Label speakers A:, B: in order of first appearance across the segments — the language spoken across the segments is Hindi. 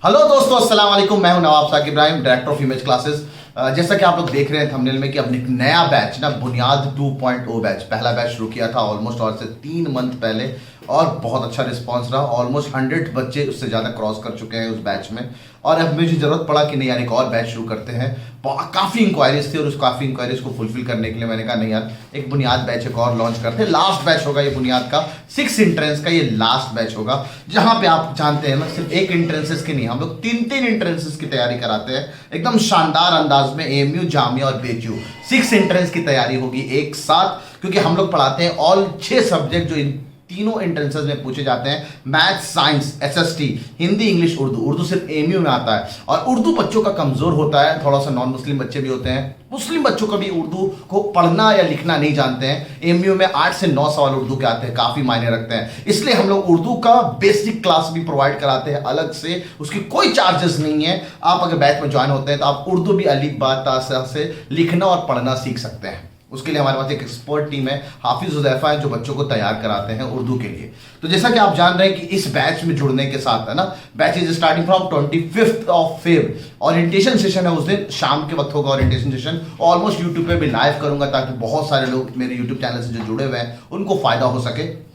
A: हेलो दोस्तों, अस्सलाम वालेकुम। मैं हूं Nawab Saqib Ibrahim, director of Image Classes. जैसा कि आप लोग देख रहे हैं थंबनेल में कि अब एक नया बैच ना बुनियाद 2.0 बैच, पहला बैच शुरू किया था ऑलमोस्ट और से 3 मंथ पहले, और बहुत अच्छा रिस्पांस रहा। ऑलमोस्ट 100 बच्चे उससे ज़्यादा क्रॉस कर चुके हैं उस बैच में। और अब मुझे ज़रूरत पड़ा कि नहीं यार एक और बैच शुरू करते हैं। काफ़ी इंक्वायरीज थी और उस काफ़ी इंक्वायरीज को फुलफिल करने के लिए मैंने कहा नहीं यार एक बुनियाद बैच एक और लॉन्च करते हैं। लास्ट बैच होगा ये बुनियाद का, 6 एंट्रेंस का ये लास्ट बैच होगा, जहाँ पे आप जानते हैं ना सिर्फ एक एंट्रेंसेस की नहीं, हम लोग 3 एंट्रेंसेस की तैयारी कराते हैं एकदम शानदार अंदाज में। एएमयू, जामिया और बीएचयू 6 एंट्रेंस की तैयारी होगी एक साथ, क्योंकि हम लोग पढ़ाते हैं ऑल 6 सब्जेक्ट जो इन तीनों एंट्रेंसेस में पूछे जाते हैं। Math, science, SST, Hindi, English, Urdu. Urdu सिर्फ एएमयू में आता है और उर्दू बच्चों का कमजोर होता है, थोड़ा सा नॉन मुस्लिम बच्चे भी होते हैं, मुस्लिम बच्चों का भी उर्दू को पढ़ना या लिखना नहीं जानते हैं। एएमयू में 8 से 9 सवाल उर्दू के आते हैं, काफी मायने रखते हैं। इसलिए हम लोग उर्दू का बेसिक क्लास भी प्रोवाइड कराते हैं अलग से, उसकी कोई चार्जेस नहीं है। आप अगर बैच में ज्वाइन होते हैं तो आप उर्दू भी अलिफ बा ता सा से लिखना और पढ़ना सीख सकते हैं। उसके लिए हमारे पास एक एक्सपर्ट टीम है, हाफिज हुज़ैफा है, जो बच्चों को तैयार कराते हैं उर्दू के लिए। तो जैसा कि आप जान रहे हैं कि इस बैच में जुड़ने के साथ है ना, batch is starting from 25 Feb. Orientation session है उस दिन शाम के वक्त होगा ओरिएंटेशन सेशन। ऑलमोस्ट यूट्यूब पे भी लाइव करूंगा ताकि बहुत सारे लोग मेरे यूट्यूब चैनल से जो जुड़े हुए हैं उनको फायदा हो सके।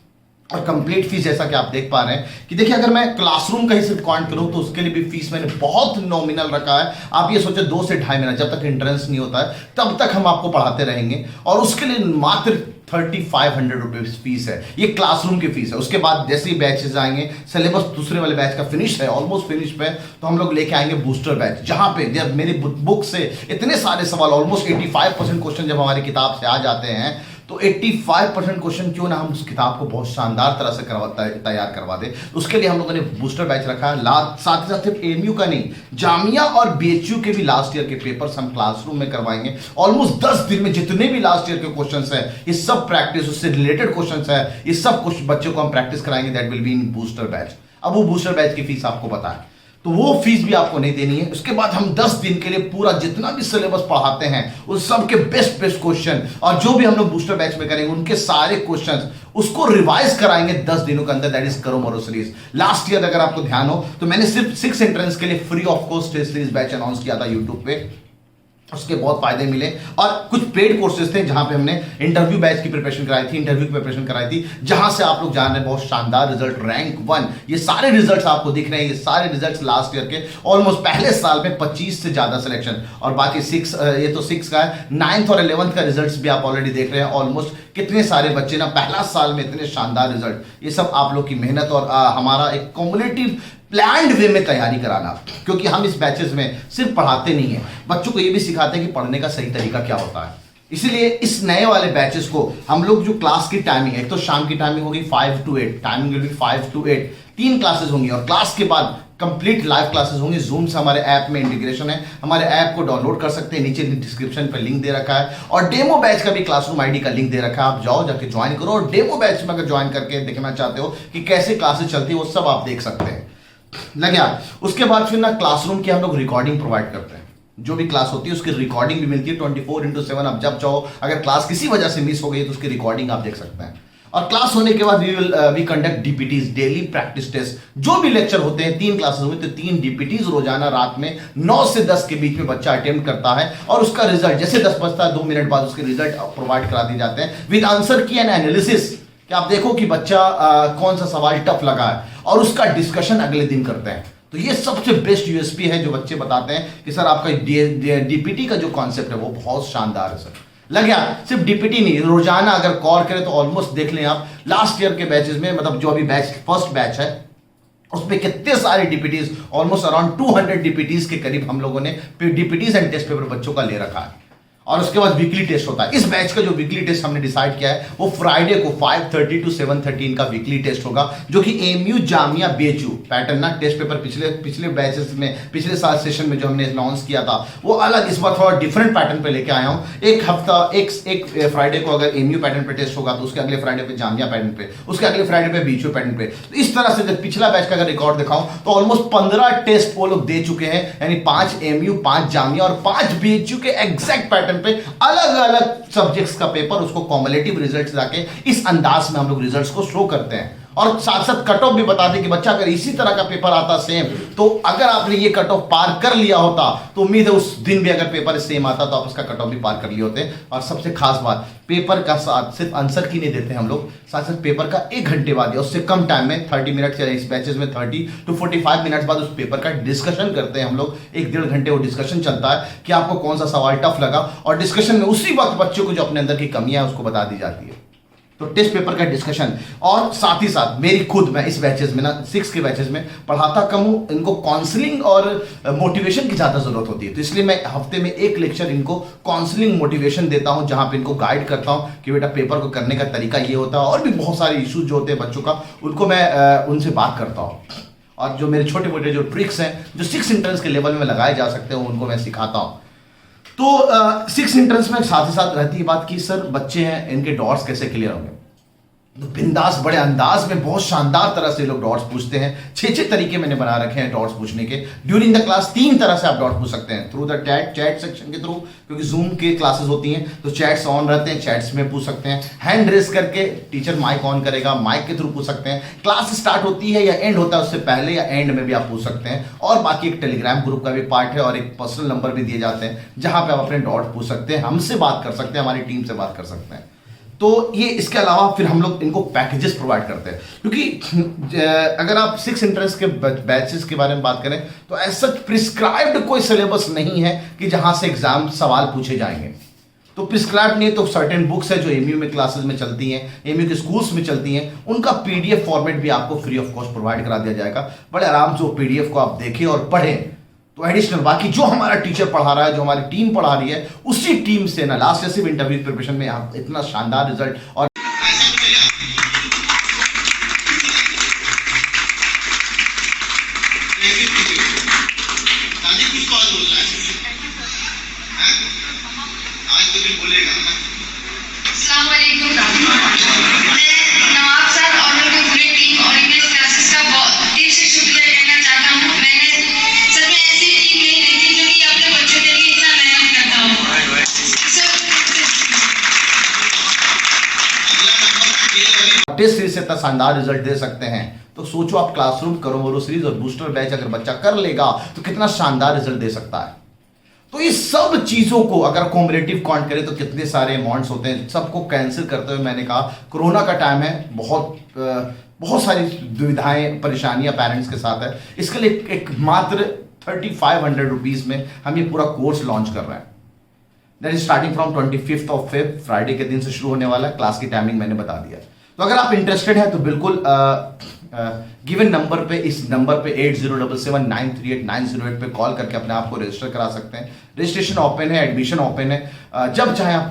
A: और कंप्लीट फीस जैसा कि आप देख पा रहे हैं कि देखिए अगर मैं क्लासरूम का ही सिर्फ काउंट करूं तो उसके लिए भी फीस मैंने बहुत नॉमिनल रखा है। आप ये सोचे 2 से 2.5 महीना जब तक एंट्रेंस नहीं होता है तब तक हम आपको पढ़ाते रहेंगे, और उसके लिए मात्र 3500 रुपीज फीस है। ये क्लासरूम की फीस है। उसके बाद जैसे ही बैचेस आएंगे, सिलेबस दूसरे वाले बैच का फिनिश है, ऑलमोस्ट फिनिश पे, तो हम लोग लेके आएंगे बूस्टर बैच, जहां पे जब मेरी बुक से इतने सारे सवाल, ऑलमोस्ट 85% क्वेश्चन जब हमारी किताब से आ जाते हैं तो 85% क्वेश्चन क्यों ना हम उस किताब को बहुत शानदार तरह से तैयार करवा दे। उसके लिए हम लोगों ने बूस्टर बैच रखा है। साथ ही साथ सिर्फ एएमयू का नहीं, जामिया और बीएचयू के भी लास्ट ईयर के पेपर्स हम क्लासरूम में करवाएंगे। ऑलमोस्ट 10 दिन में जितने भी लास्ट ईयर के क्वेश्चंस है ये सब प्रैक्टिस, उससे रिलेटेड क्वेश्चंस है, ये सब कुछ बच्चों को हम प्रैक्टिस कराएंगे। That will be in booster batch. अब वो बूस्टर बैच की फीस आपको पता है, तो वो फीस भी आपको नहीं देनी है। उसके बाद हम 10 दिन के लिए पूरा जितना भी सिलेबस पढ़ाते हैं उस सब के बेस्ट क्वेश्चन, और जो भी हम लोग बूस्टर बैच में करेंगे उनके सारे क्वेश्चंस उसको रिवाइज कराएंगे 10 दिनों के अंदर। दैट इज करो मरो सीरीज। लास्ट ईयर अगर आपको ध्यान हो तो मैंने सिर्फ 6 एंट्रेंस के लिए free of cost test series batch announce किया था यूट्यूब पे। उसके बहुत फायदे मिले, और कुछ पेड कोर्सेज थे जहां पे हमने इंटरव्यू बैच की प्रिपरेशन कराई थी, इंटरव्यू की प्रिपरेशन कराई थी, जहां से आप लोग जान रहे हैं बहुत शानदार रिजल्ट, रैंक 1। ये सारे रिजल्ट्स आपको दिख रहे हैं, ये सारे रिजल्ट्स लास्ट ईयर के। ऑलमोस्ट पहले साल में 25 से ज्यादा सिलेक्शन, और बाकी 6, ये तो 6 का है, 9th और 11th का रिजल्ट्स भी आप ऑलरेडी देख रहे हैं। ऑलमोस्ट कितने सारे बच्चे ना पहला साल में इतने शानदार रिजल्ट, ये सब आप लोग की मेहनत और हमारा एक कॉम्युनिटिव प्लान्ड वे में तैयारी कराना। क्योंकि हम इस बैचेस में सिर्फ पढ़ाते नहीं हैं, बच्चों को ये भी सिखाते हैं कि पढ़ने का सही तरीका क्या होता है। इसीलिए इस नए वाले बैचेस को हम लोग जो क्लास की टाइमिंग है, एक तो शाम की टाइमिंग होगी 5 to 8, टाइमिंग होगी 5 to 8, 3 क्लासेस होंगी, और क्लास के बाद कंप्लीट लाइव क्लासेस होंगी। जूम से हमारे ऐप में इंटीग्रेशन है, हमारे ऐप को डाउनलोड कर सकते हैं, नीचे डिस्क्रिप्शन पे लिंक दे रखा है, और डेमो बैच का भी क्लासरूम आईडी का लिंक दे रखा है। आप जाओ जाके ज्वाइन करो, और डेमो बैच में अगर ज्वाइन करके देखना चाहते हो कि कैसे क्लासेस चलती है वो सब आप देख सकते हैं। लगे। उसके बाद फिर ना क्लासरूम की हम लोग रिकॉर्डिंग प्रोवाइड करते हैं, जो भी क्लास होती है उसकी रिकॉर्डिंग भी मिलती है 24/7। आप जब चाहो, अगर क्लास किसी वजह से मिस हो गई तो उसकी रिकॉर्डिंग आप देख सकते हैं। और क्लास होने के बाद we conduct DPTs, daily practice test. जो भी लेक्चर होते हैं, 3 क्लासेस हुई तो 3 डीपीटीज रोजाना रात में 9 से 10 के बीच में बच्चा अटेम्प्ट करता है, और उसका रिजल्ट जैसे 10 बजता है 2 मिनट बाद उसके रिजल्ट प्रोवाइड करा दिए जाते हैं विद आंसर की एंड एनालिसिस, कि आप देखो कि बच्चा कौन सा सवाल टफ लगा है, और उसका डिस्कशन अगले दिन करते हैं। तो ये सबसे बेस्ट यूएसपी है जो बच्चे बताते हैं कि सर आपका डीपीटी का जो कॉन्सेप्ट है वो बहुत शानदार है सर। लग गया। सिर्फ डीपीटी नहीं, रोजाना अगर कॉल करें तो ऑलमोस्ट देख लें आप लास्ट ईयर के बैचेस में, मतलब जो अभी बैच फर्स्ट बैच है उसमें कितने सारे डीपीटीज, ऑलमोस्ट अराउंड 200 डीपीटीज के करीब हम लोगों ने डीपीटीज एंड टेस्ट पेपर बच्चों का ले रखा है। और उसके बाद वीकली टेस्ट होता है। इस बैच का जो वीकली टेस्ट हमने डिसाइड किया है वो फ्राइडे को 5:30 to 7:13 का वीकली टेस्ट होगा, जो कि एएमयू, जामिया, बीएचयू पैटर्न ना टेस्ट पेपर पिछले बैचेस में, पिछले साल सेशन में जो हमने अनाउंस किया था वो अलग, इस बार थोड़ा डिफरेंट पैटर्न पे लेके आया हूं। एक हफ्ता एक फ्राइडे को अगर एएमयू पैटर्न पे टेस्ट होगा तो उसके अगले फ्राइडे पे जामिया पैटर्न पे, उसके अगले फ्राइडे पे बीएचयू पैटर्न पे। तो इस तरह से जब पिछला बैच का अगर रिकॉर्ड दिखाऊं तो ऑलमोस्ट 15 टेस्ट वो लोग दे चुके हैं, यानी 5 एएमयू, 5 जामिया और 5 बीएचयू के एग्जैक्ट पैटर्न पे अलग अलग सब्जेक्ट्स का पेपर, उसको कॉम्युलेटिव रिजल्ट्स जाके इस अंदाज में हम लोग रिजल्ट्स को शो करते हैं। और साथ साथ कट ऑफ भी बता दें कि बच्चा अगर इसी तरह का पेपर आता सेम, तो अगर आपने ये कट ऑफ पार कर लिया होता तो उम्मीद है उस दिन भी अगर पेपर सेम आता तो आप उसका कट ऑफ भी पार कर लिए होते। और सबसे खास बात, पेपर का साथ सिर्फ आंसर की नहीं देते हम लोग, साथ साथ पेपर का 1 घंटे बाद या उससे कम टाइम में 30 मिनट या इस बैचेस में 30 to 45 मिनट्स बाद उस पेपर का डिस्कशन करते हैं हम लोग। 1-1.5 घंटे वो डिस्कशन चलता है कि आपको कौन सा सवाल टफ लगा, और डिस्कशन में उसी वक्त बच्चों को जो अपने अंदर की कमियां है उसको बता दी जाती है। तो टेस्ट पेपर का डिस्कशन, और साथ ही साथ मेरी खुद, मैं इस बैचेस में ना 6 के बैचेस में पढ़ाता कम हूं, इनको काउंसलिंग और मोटिवेशन की ज़्यादा ज़रूरत होती है। तो इसलिए मैं हफ्ते में 1 लेक्चर इनको काउंसलिंग मोटिवेशन देता हूं, जहां पे इनको गाइड करता हूं कि बेटा पेपर को करने का तरीका ये होता है, और भी बहुत सारे इशूज जो होते हैं बच्चों का, उनको मैं उनसे बात करता हूँ। और जो मेरे छोटे मोटे जो ट्रिक्स हैं जो 6 एंट्रेंस के लेवल में लगाए जा सकते हैं उनको मैं सिखाता हूँ। तो 6 एंट्रेंस में साथ ही साथ रहती है बात कि सर बच्चे हैं, इनके डॉट्स कैसे क्लियर होंगे। तो बिंदास बड़े अंदाज में बहुत शानदार तरह से लोग डॉट्स पूछते हैं। 6 तरीके मैंने बना रखे हैं डॉट्स पूछने के। ड्यूरिंग द क्लास 3 तरह से आप डॉट पूछ सकते हैं, थ्रू द चैट सेक्शन के थ्रू, क्योंकि जूम के क्लासेस होती हैं तो चैट्स ऑन रहते हैं, चैट्स में पूछ सकते हैं। हैंड रेस करके टीचर माइक ऑन करेगा, माइक के थ्रू पूछ सकते हैं। क्लास स्टार्ट होती है या एंड होता है उससे पहले या एंड में भी आप पूछ सकते हैं। और बाकी एक टेलीग्राम ग्रुप का भी पार्ट है और एक पर्सनल नंबर भी दिए जाते हैं जहां पे आप अपने डॉट पूछ सकते हैं, हमसे बात कर सकते हैं, हमारी टीम से बात कर सकते हैं। तो ये इसके अलावा फिर हम लोग इनको पैकेजेस प्रोवाइड करते हैं, क्योंकि अगर आप 6 एंट्रेंस के बैचेस के बारे में बात करें तो ऐसा प्रिस्क्राइब्ड कोई सिलेबस नहीं है कि जहां से एग्जाम सवाल पूछे जाएंगे। तो प्रिस्क्राइब नहीं, तो सर्टेन बुक्स है जो एमयू में क्लासेस में चलती हैं, एमयू के स्कूल्स में चलती हैं, उनका पीडीएफ फॉर्मेट भी आपको फ्री ऑफ कॉस्ट प्रोवाइड करा दिया जाएगा। बड़े आराम से वो पीडीएफ को आप देखें और पढ़ें। तो एडिशनल बाकी जो हमारा टीचर पढ़ा रहा है, जो हमारी टीम पढ़ा रही है, उसी टीम से ना लास्ट ईयर सिर्फ इंटरव्यू प्रिपरेशन में आप इतना शानदार रिजल्ट और टेस्ट सीरीज से इतना शानदार रिजल्ट दे सकते हैं। तो सोचो आप क्लासरूम करो सीरीज और बूस्टर बैच अगर बच्चा कर लेगा तो कितना शानदार रिजल्ट दे सकता है। तो ये सब चीजों को अगर कॉम्परेटिव काउंट करें तो कितने सारे अमाउंट्स होते हैं। सबको कैंसिल करते हुए मैंने कहा कोरोना का टाइम है, बहुत सारी दुविधाएं परेशानियां पेरेंट्स के साथ है। इसके लिए एक मात्र 3500 रुपीज में हम ये पूरा कोर्स लॉन्च कर रहे हैं। That is starting from 25 of Feb, Friday के दिन से शुरू होने वाला है। क्लास की टाइमिंग मैंने बता दिया। तो अगर आप इंटरेस्टेड हैं तो बिल्कुल गिवन नंबर पे, इस नंबर पे 8077938908 पे कॉल करके अपने आप को रजिस्टर करा सकते हैं। रजिस्ट्रेशन ओपन है, एडमिशन ओपन है। जब चाहे आप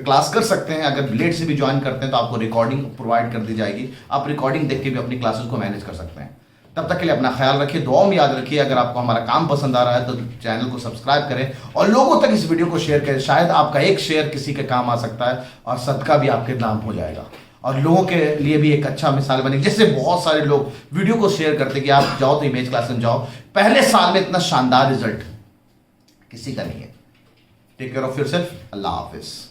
A: क्लास कर सकते हैं। अगर लेट से भी ज्वाइन करते हैं तो आपको रिकॉर्डिंग प्रोवाइड कर दी जाएगी, आप रिकॉर्डिंग देख के भी अपनी क्लासेस को मैनेज कर सकते हैं। तब तक के लिए अपना ख्याल रखिए, दुआ में याद रखिए। अगर आपको हमारा काम पसंद आ रहा है तो चैनल को सब्सक्राइब करें और लोगों तक इस वीडियो को शेयर करें। शायद आपका एक शेयर किसी के काम आ सकता है और सदका भी आपके नाम हो जाएगा और लोगों के लिए भी एक अच्छा मिसाल बनेगी। जैसे बहुत सारे लोग वीडियो को शेयर करते हैं कि आप जाओ तो इमेज क्लास में जाओ, पहले साल में इतना शानदार रिजल्ट किसी का नहीं है। Take care of yourself. अल्लाह हाफिज।